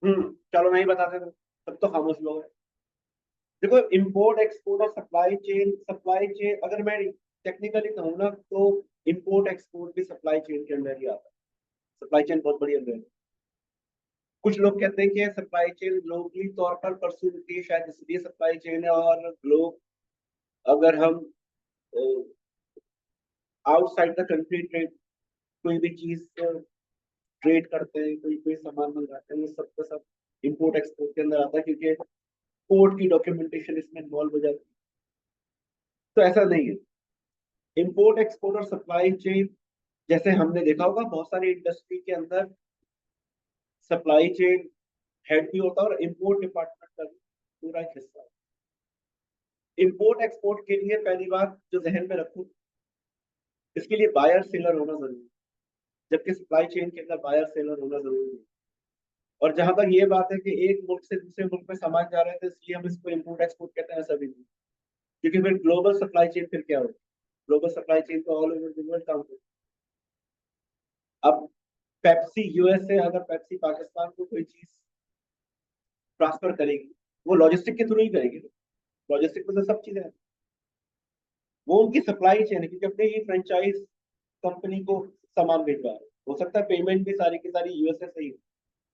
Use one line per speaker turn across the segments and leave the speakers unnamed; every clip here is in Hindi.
चलो नहीं बताते तो तब तो खामोश लोग हैं। देखो, इंपोर्ट एक्सपोर्ट और सप्लाई चेन अगर मैं टेक्निकली कहूँ ना तो इंपोर्ट एक्सपोर्ट भी सप्लाई चेन के अंदर ही आता है। सप्लाई चेन बहुत बड़ी अंदर है। कुछ लोग कहते हैं कि सप्लाई चेन ग्लोबली तौर पर परस्यू होती है, शायद इसलिए सप्लाई चेन है। और ग्लोब, अगर हम आउटसाइड द कंट्री ट्रेड, कोई भी चीज ट्रेड करते हैं, कोई कोई सामान मंगाते हैं, वो सब का सब इंपोर्ट एक्सपोर्ट के अंदर आता है, क्योंकि पोर्ट की डॉक्यूमेंटेशन इसमें इन्वॉल्व हो जाती है। तो ऐसा नहीं है। इंपोर्ट एक्सपोर्ट और सप्लाई चेन, जैसे हमने देखा होगा बहुत सारी इंडस्ट्री के अंदर सप्लाई चेन हेड भी होता है और इंपोर्ट डिपार्टमेंट का भी पूरा एक हिस्सा है। इंपोर्ट एक्सपोर्ट के लिए पहली बात जो जहन में रखो, इसके लिए बायर सेलर होना जरूरी है, जबकि सप्लाई चेन के अंदर बायर सेलर होना जरूरी है। और जहां तक ये बात है कि एक मुल्क से दूसरे मुल्क में सामान जा रहे हैं तो इसलिए हम इसको इंपोर्ट एक्सपोर्ट कहते हैं, ऐसा भी नहीं। क्योंकि फिर ग्लोबल सप्लाई चेन फिर क्या होगी? ग्लोबल सप्लाई चेन तो ऑल ओवर द वर्ल्ड काम होती है। अब पेप्सी यूएस से अगर पेप्सी पाकिस्तान को कोई चीज ट्रांसफर करेगी, वो लॉजिस्टिक के थ्रू ही करेगी। लॉजिस्टिक में तो सब चीजें हैं। वो उनकी सप्लाई चेन है, क्योंकि अपने ही फ्रेंचाइज कंपनी को सामान भिजवा रहे हैं। हो सकता है पेमेंट भी सारी की सारी यूएसए से ही हो,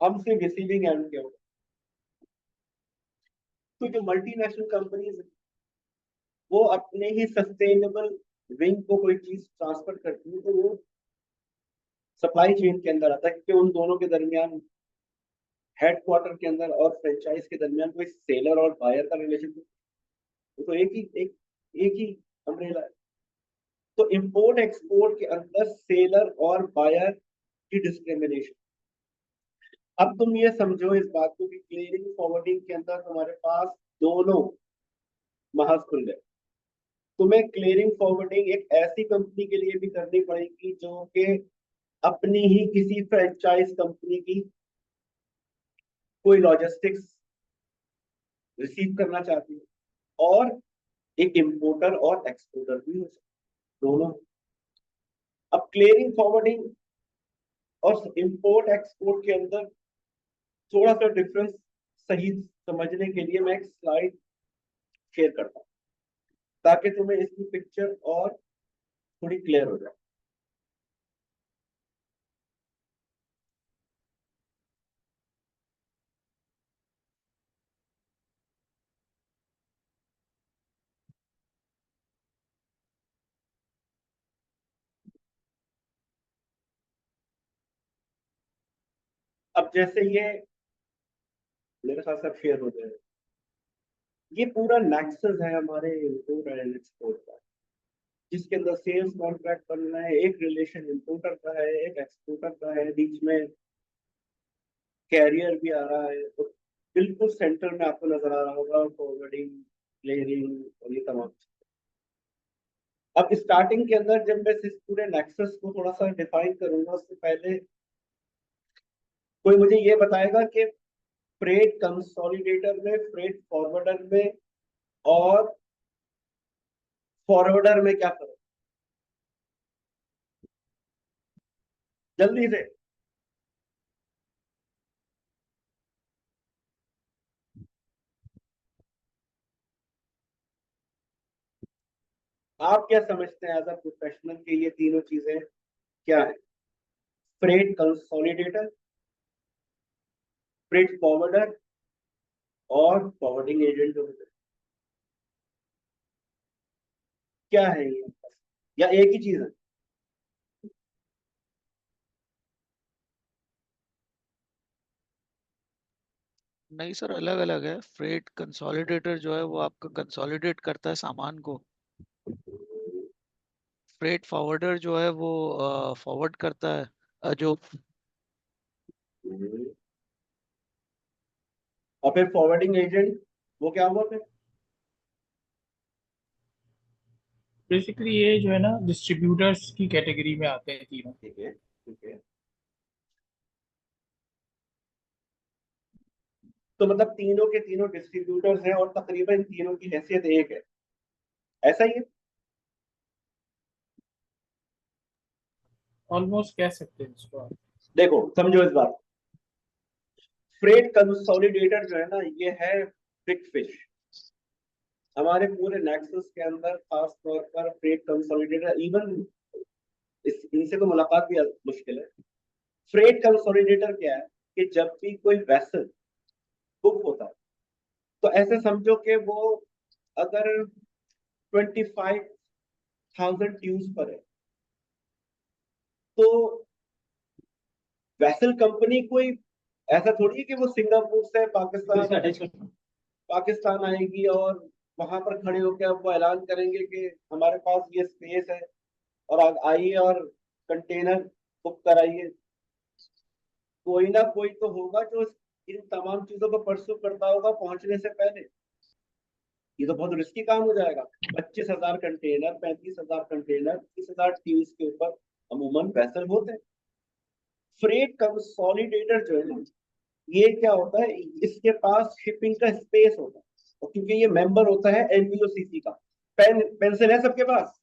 हम सिर्फ रिसीविंग एंड के हो। तो जो मल्टीनेशनल कंपनीज है, वो अपने ही सस्टेनेबल विंग को कोई चीज ट्रांसफर करती है, तो वो सप्लाई चेन के अंदर आता है, क्योंकि उन दोनों के दरमियान, हेडक्वार्टर के अंदर और फ्रेंचाइज के दरमियान कोई सेलर और बायर का रिलेशन, वो तो एक ही अम्ब्रेला है। तो इंपोर्ट एक्सपोर्ट के अंदर सेलर और बायर की डिस्क्रिमिनेशन। अब तुम ये समझो इस बात को कि क्लियरिंग फॉरवर्डिंग के अंदर तुम्हारे पास दोनों महाज खुल गए। तुम्हें क्लियरिंग फॉरवर्डिंग एक ऐसी कंपनी के लिए भी करनी पड़ेगी जो कि अपनी ही किसी फ्रेंचाइज कंपनी की कोई लॉजिस्टिक्स रिसीव करना चाहती है, और एक इंपोर्टर और एक्सपोर्टर भी हो सकता है, दोनों। अब क्लियरिंग फॉरवर्डिंग और इंपोर्ट एक्सपोर्ट के अंदर थोड़ा सा डिफरेंस सही समझने के लिए मैं एक स्लाइड शेयर करता हूँ, ताकि तुम्हें इसकी पिक्चर और थोड़ी क्लियर हो जाए। अब जैसे ये मेरे साथ सब शेयर हो जाए, ये पूरा नेक्सस है हमारे इंपोर्ट एंड एक्सपोर्ट का, जिसके अंदर सेल्स कॉन्ट्रैक्ट बन रहा है, एक रिलेशन इंपोर्टर का है, एक एक्सपोर्टर का है, बीच में कैरियर भी आ रहा है। तो बिल्कुल सेंटर में आपको नजर आ रहा होगा फॉरवर्डिंग, क्लियरिंग और ये तमाम। अब स्टार्टिंग के अंदर जब मैं इस पूरे नेक्सस को थोड़ा सा डिफाइन करूंगा, उससे पहले कोई मुझे ये बताएगा कि फ्रेट कंसोलिडेटर में, फ्रेट फॉरवर्डर में और फॉरवर्डर में क्या फर्क? जल्दी से। आप क्या समझते हैं एज अ प्रोफेशनल कि ये तीनों चीजें क्या है? फ्रेट कंसोलिडेटर, फ्रेट फॉरवर्डर और फॉरवर्डिंग एजेंट जो होते हैं, क्या है ये? या एक ही चीज है?
नहीं सर, अलग अलग है। फ्रेट कंसोलिडेटर जो है वो आपका कंसोलिडेट करता है सामान को। फ्रेट फॉरवर्डर जो है वो फॉरवर्ड करता है जो।
हम्म। और फिर फॉरवर्डिंग एजेंट, वो क्या हुआ फिर?
बेसिकली ये जो है ना डिस्ट्रीब्यूटर्स की कैटेगरी में आते हैं तीनों।
ठीक है, ठीक है। तो मतलब तीनों के तीनों डिस्ट्रीब्यूटर्स हैं और तकरीबन तीनों की हैसियत एक है, ऐसा ही है?
ऑलमोस्ट कह सकते हैं इसको आप।
देखो समझो इस बात, फ्रेट कंसोलिडेटर जो है ना, ये है बिग फिश। हमारे पूरे नेक्सस के अंदर खास तौर पर फ्रेट कंसोलिडेटर, इवन इनसे तो मुलाकात भी मुश्किल है। फ्रेट कंसोलिडेटर क्या है कि जब भी कोई वेसल बुक होता है तो ऐसे समझो कि वो अगर 25,000 ट्यूज पर है, तो वेसल कंपनी कोई ऐसा थोड़ी है कि वो सिंगापुर से पाकिस्तान आएगी और वहां पर खड़े होकर वो ऐलान करेंगे कि हमारे पास ये स्पेस है और आइए और कंटेनर बुक कराइए। कोई ना कोई तो होगा जो इन तमाम चीजों को परसू करता होगा पहुंचने से पहले। ये तो बहुत रिस्की काम हो जाएगा। 25,000 कंटेनर, 35,000 कंटेनर, 30,000 ट्यूज के ऊपर अमूमन वेसल होते हैं। फ्रेट कंसोलिडेटर जो है ना, ये क्या होता है, इसके पास शिपिंग का स्पेस होता है, और क्योंकि ये मेंबर होता है एनबीओसीसी का। पेंसिल है सबके पास?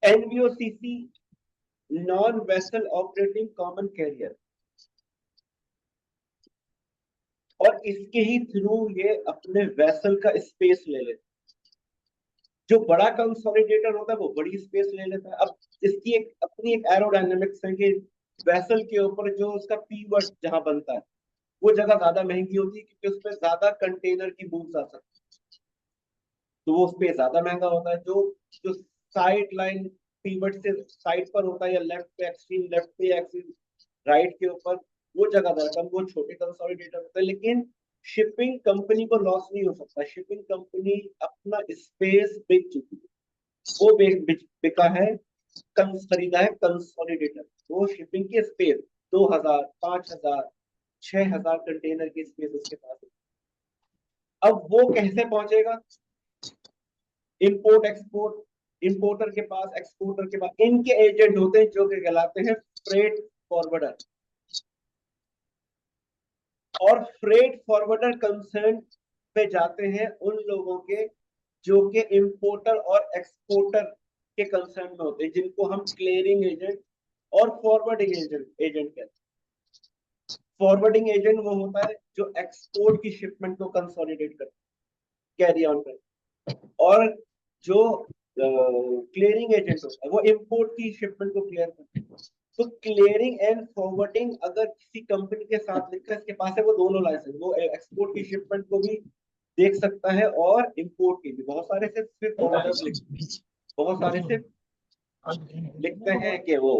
NVOCC non vessel operating common carrier, और इसके ही थ्रू ये अपने वेसल का स्पेस ले लेते। जो बड़ा कंसोलिडेटर होता है वो बड़ी स्पेस ले लेता है। अब इसकी एक अपनी एक एरोडायनेमिक्स है कि वेसल के ऊपर जो उसका पीवर्ट जहां बनता है वो जगह ज्यादा महंगी होती है, क्योंकि उसमें ज्यादा कंटेनर की मूव्स आ सकती है, तो वो स्पेस ज्यादा महंगा होता है। जो जो साइड लाइन पीवट से साइड पर होता है, या लेफ्ट पे एक्सट्रीम लेफ्ट पे एक्सट्रीम राइट के ऊपर, वो जगह ज्यादा कम, वो छोटे कंसोलिडेटर होते हैं। लेकिन शिपिंग कंपनी को लॉस नहीं हो सकता। शिपिंग कंपनी अपना स्पेस बेच चुकी है, वो बिका है, खरीदा है कंसोलिडेटर। वो शिपिंग की स्पेस 2,000, 5,000, 6,000 कंटेनर की स्पेस उसके पास है। अब वो कैसे पहुंचेगा? इंपोर्ट एक्सपोर्ट, इंपोर्टर के पास, एक्सपोर्टर के पास, इनके एजेंट होते हैं जो कि कहलाते हैं फ्रेट फॉरवर्डर। और फ्रेट फॉरवर्डर कंसर्न पे जाते हैं उन लोगों के जो कि इंपोर्टर और एक्सपोर्टर के कंसर्न में होते हैं, जिनको हम क्लियरिंग एजेंट और फॉरवर्डिंग एजेंट कहते हैं। फॉरवर्डिंग एजेंट वो होता है जो एक्सपोर्ट की शिपमेंट को कंसोलिडेट करता है, कैरी ऑन करता है। और जो क्लियरिंग एजेंट होता है वो इंपोर्ट की शिपमेंट को क्लियर करता है। तो क्लियरिंग एंड फॉरवर्डिंग अगर किसी कंपनी के साथ लिखकर इसके पास है, वो दोनों लाइसेंस, वो एक्सपोर्ट की शिपमेंट को भी देख सकता है और इंपोर्ट की भी। बहुत सारे सिर्फ फॉरवर्डर्स बहुत सारे सिर्फ लिखते हैं कि वो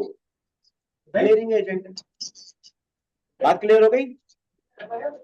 क्लियरिंग एजेंट है। बात क्लियर हो गई?